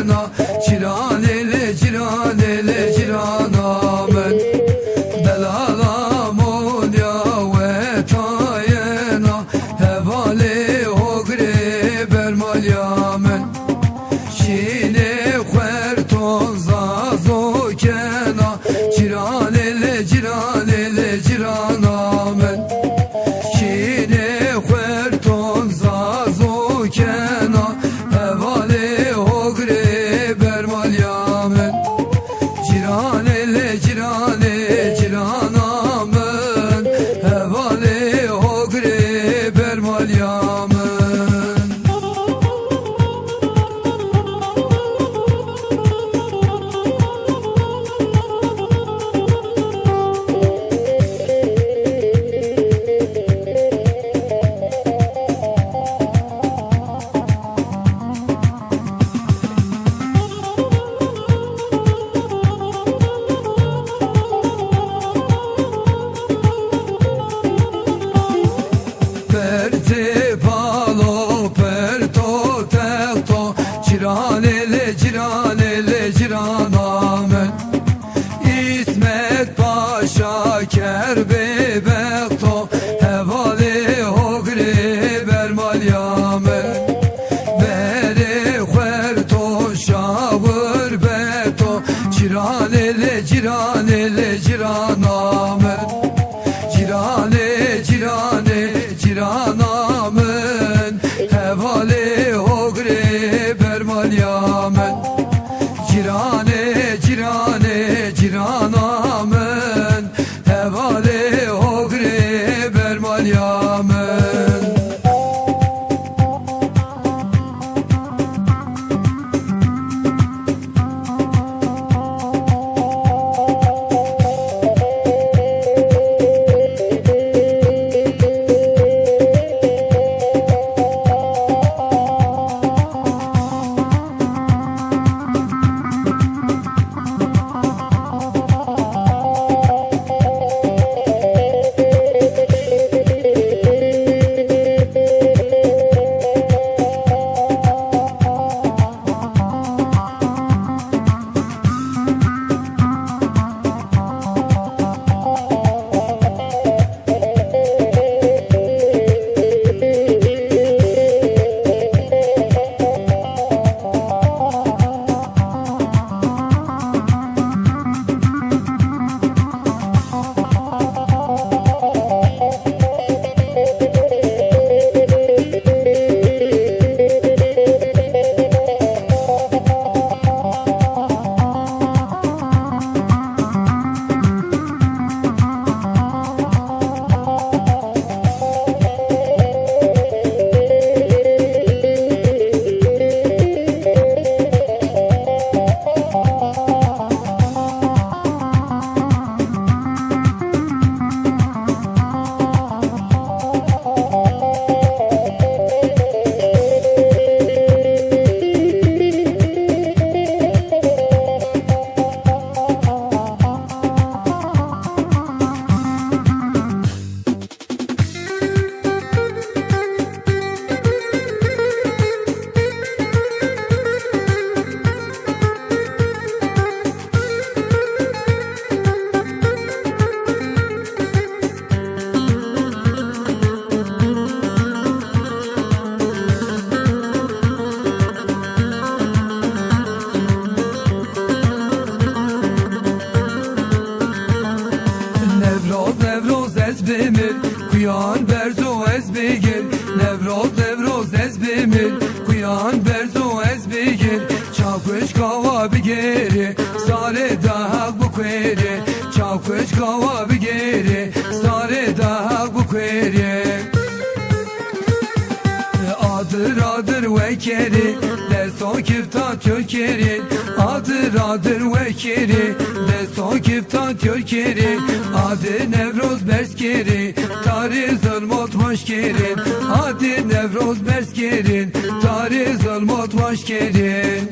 kena ciran ele ciran ele cirana men delalam ol ya ve tayena hevale ogre bermal ya men şine khuerton zazo kena ciran ele ciran ele cirana men şine khuerton zazo kena hevale ogre bermal ya men ciran ele ciran ele cirana men hevale ogre bermal ya men. Perti palo perto tekto ciran ele ciran amen İsmet Paşa kerbe bekto hevale ogre bermal yamen Bere khuerto şavur beto ciran ele ciran amen Cirane cirana men hevale ogre bermal yamen Cirane cirana men hevale ogre bermal yamen. Nevroz ez bimir kuyan berzo ez bigir Nevroz ez bimir kuyan berzo ez bigir Çavkuş kava bigeri sare dahak bu kweri Çavkuş kava bigeri sare dahak bu kweri Adır vekeri desto kifta tökeri Adır vekeri desto kifta tökeri Adı Nevroz berskerin tarih zulmot hoşkerin Adı Nevroz berskerin tarih zulmot hoşkerin.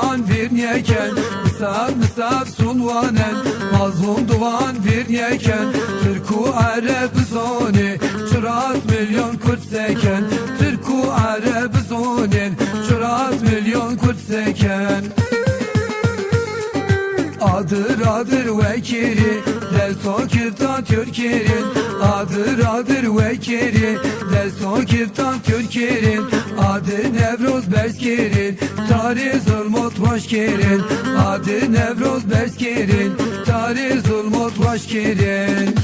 duvan virniyeken Misaf sulvanen mazlum duvan virniyeken Türku Arab zonin 4 milyon Kürt seken Türku Arab zonin 4 milyon Kürt seken Adır vekiri Desto kiftan Türkiye'nin Adır vekiri Desto kiftan Türkiye'nin Adı Nevroz Beskerin Tarih zulmot başkerin Adı Nevroz Beskerin Tarih zulmot başkerin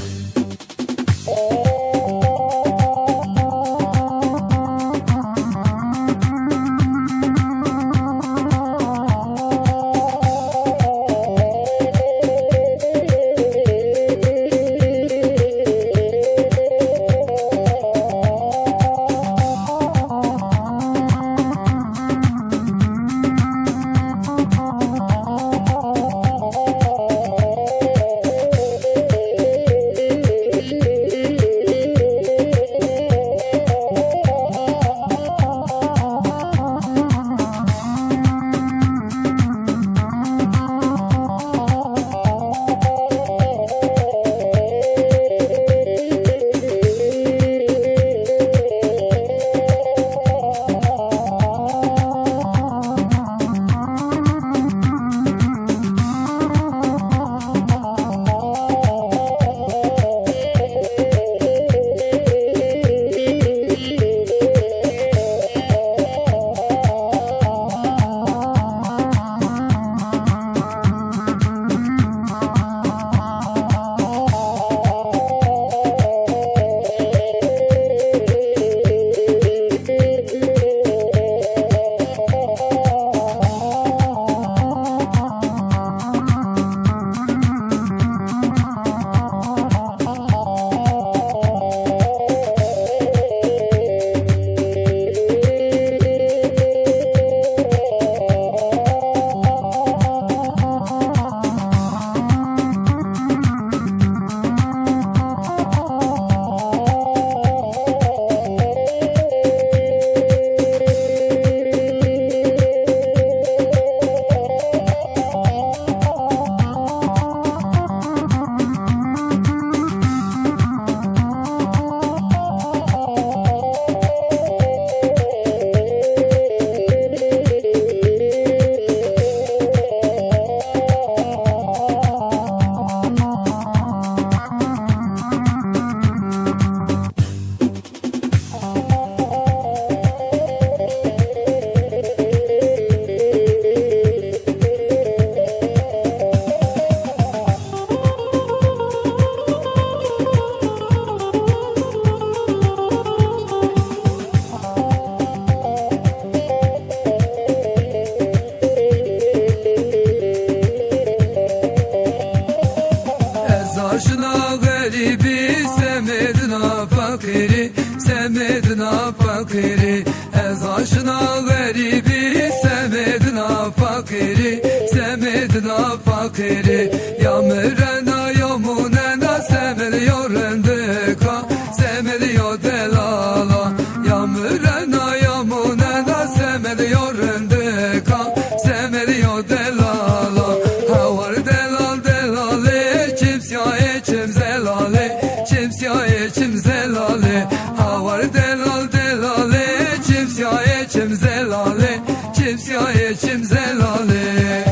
fakiri Ez aşına garibi Semedna fakiri Semedna fakiri Ya mürena ya munena Semediyor rendeka Semediyor delala Ya mürena ya munena Semediyor rendeka Semediyor delala Havar delal delale Çims ya içim zelale Çims ya içim zelale Havar delal delale Çims ya içim zelale Çims ya içim zelale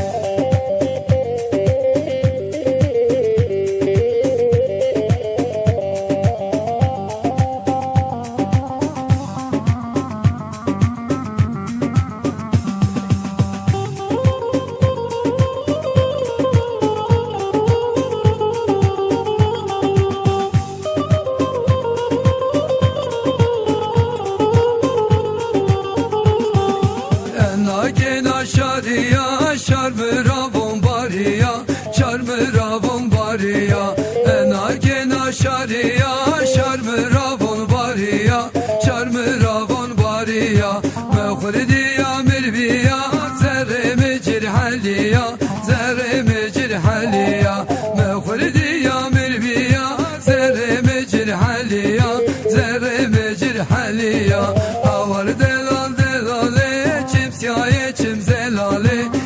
Şariya şarmıra bombariya şarmıra bombariya ena gena şariya şarmıra bombariya şarmıra bombariya mevhridiya mirbiya zerremi cirhaliya zerremi cirhaliya mevhridiya mirbiya zerremi cirhaliya zerremi cirhaliya havar delal delale çims ya çim zelale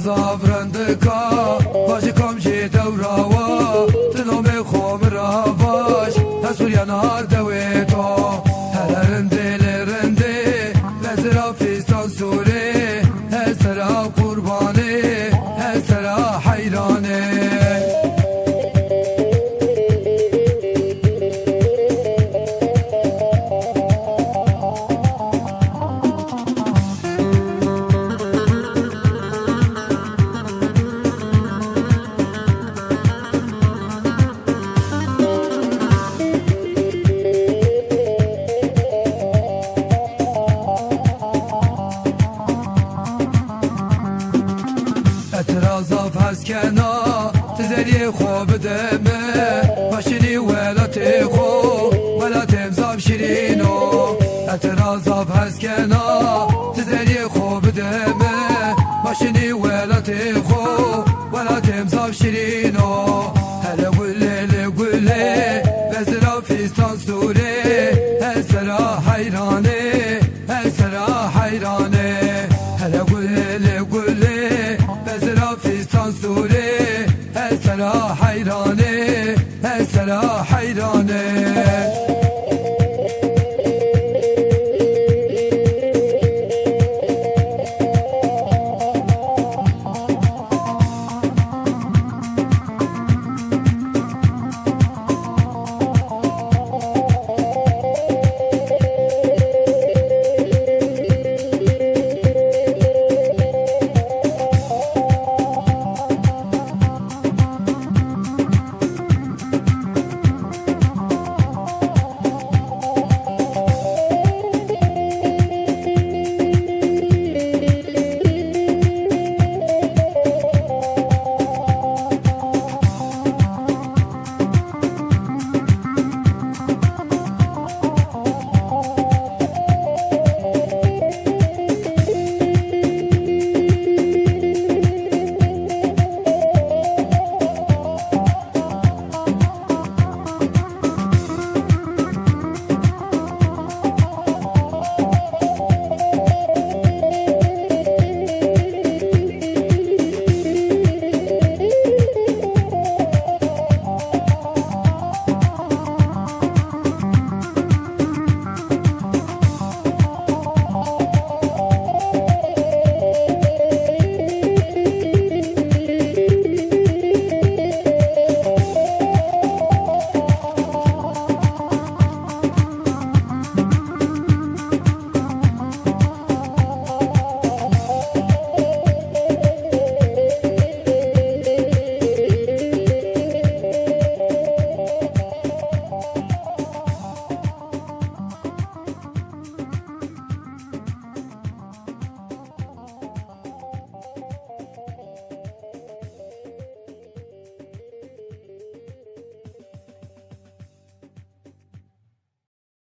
zavrandika Başı komşi devrava Tınome khomra baş Hesur yanar deveto Helerin dilirindi Vezira fistan suri Hesera kurbani Hesera hayrani Etraza feskena Tizeri خوب دمه باشنی ولati خو ولاتم زاب شیرینو اعتراضا فسکنا تزری خوب دمه باشنی ولati خو ولاتم زاب شیرینو هل گله بزرا فیستان سوره هسرا حیرانه هسرا حیرانه هل گله بزرا فیستان سوره هسرا حیرانه